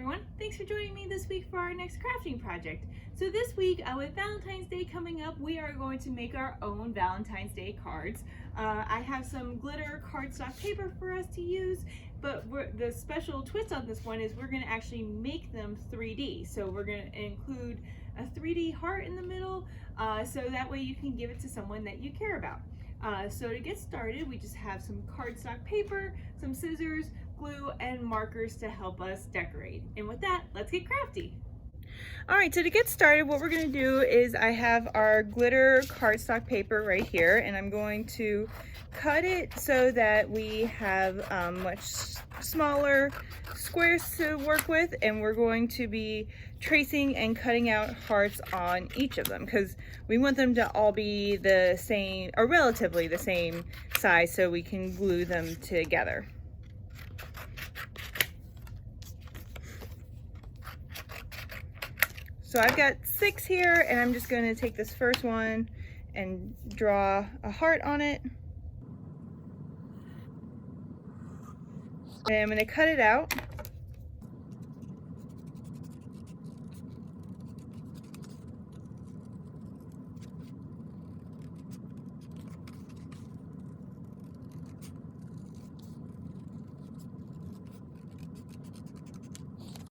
everyone, thanks for joining me this week for our next crafting project. So this week, with Valentine's Day coming up, we are going to make our own Valentine's Day cards. I have some glitter cardstock paper for us to use, but the special twist on this one is we're going to actually make them 3D. So we're going to include a 3D heart in the middle, so that way you can give it to someone that you care about. So to get started, we just have some cardstock paper, some scissors, glue, and markers to help us decorate. And with that, let's get crafty. All right, so to get started, what we're going to do is I have our glitter cardstock paper right here, and I'm going to cut it so that we have much smaller squares to work with, and we're going to be tracing and cutting out hearts on each of them because we want them to all be the same or relatively the same size so we can glue them together. So I've got 6 here, and I'm just going to take this first one and draw a heart on it. And I'm going to cut it out.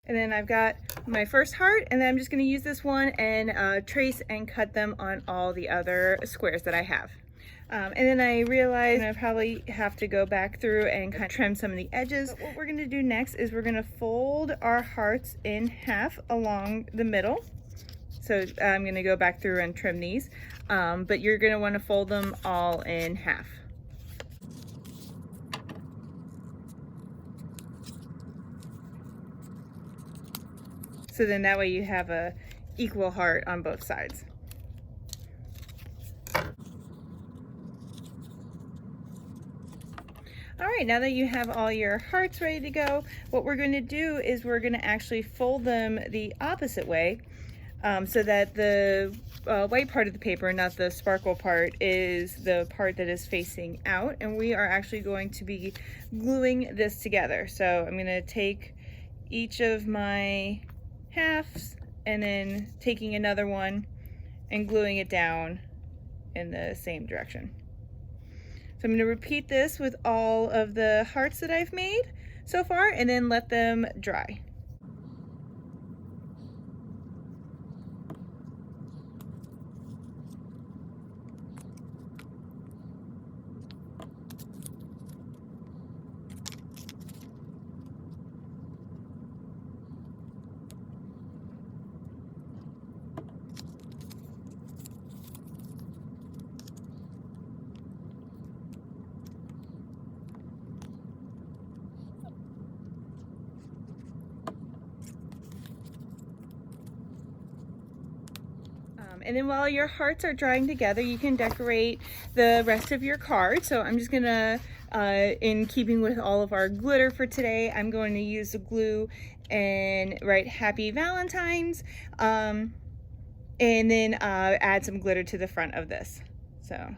And then I've got my first heart, and then I'm just going to use this one and trace and cut them on all the other squares that I have. And then I realized I probably have to go back through and kind of trim some of the edges. But what we're going to do next is we're going to fold our hearts in half along the middle. So I'm going to go back through and trim these, but you're going to want to fold them all in half. So then that way you have a equal heart on both sides. All right, now that you have all your hearts ready to go, what we're going to do is we're going to actually fold them the opposite way so that the white part of the paper, not the sparkle part, is the part that is facing out, and we are actually going to be gluing this together. So I'm going to take each of my halves and then taking another one and gluing it down in the same direction. So I'm going to repeat this with all of the hearts that I've made so far and then let them dry. And then while your hearts are drying together, you can decorate the rest of your card. So I'm just gonna, in keeping with all of our glitter for today, I'm going to use the glue and write Happy Valentine's, and then add some glitter to the front of this. So,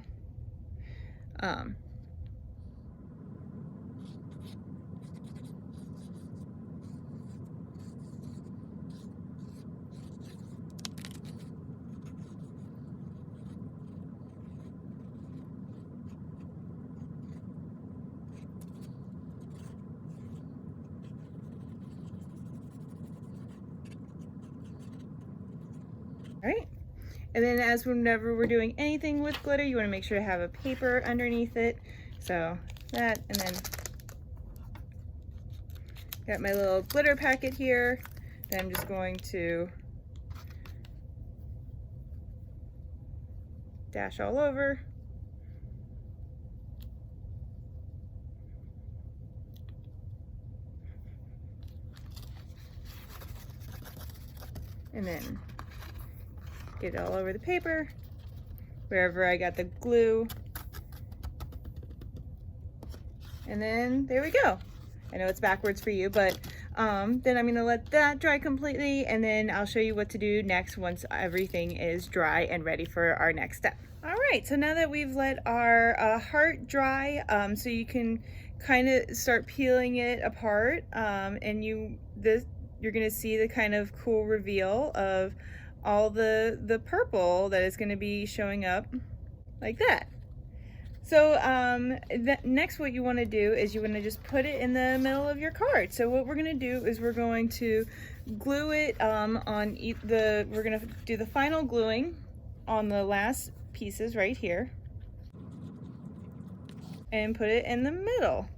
all right, and then whenever we're doing anything with glitter, you want to make sure to have a paper underneath it. So that, and then got my little glitter packet here that I'm just going to dash all over. And then get it all over the paper, wherever I got the glue. And then there we go. I know it's backwards for you, but then I'm gonna let that dry completely, and then I'll show you what to do next once everything is dry and ready for our next step. All right, so now that we've let our heart dry, so you can kind of start peeling it apart, and you're gonna see the kind of cool reveal of all the purple that is gonna be showing up like that. So next what you want to do is you want to just put it in the middle of your card. So what we're going to do is we're going to glue it we're going to do the final gluing on the last pieces right here and put it in the middle.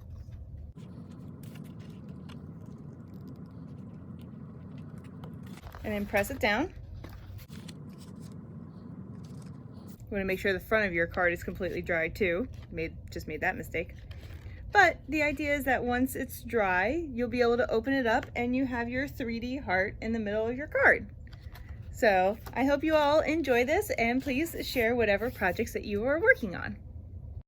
And then press it down. You want to make sure the front of your card is completely dry too. Just made that mistake. But the idea is that once it's dry, you'll be able to open it up and you have your 3D heart in the middle of your card. So I hope you all enjoy this, and please share whatever projects that you are working on.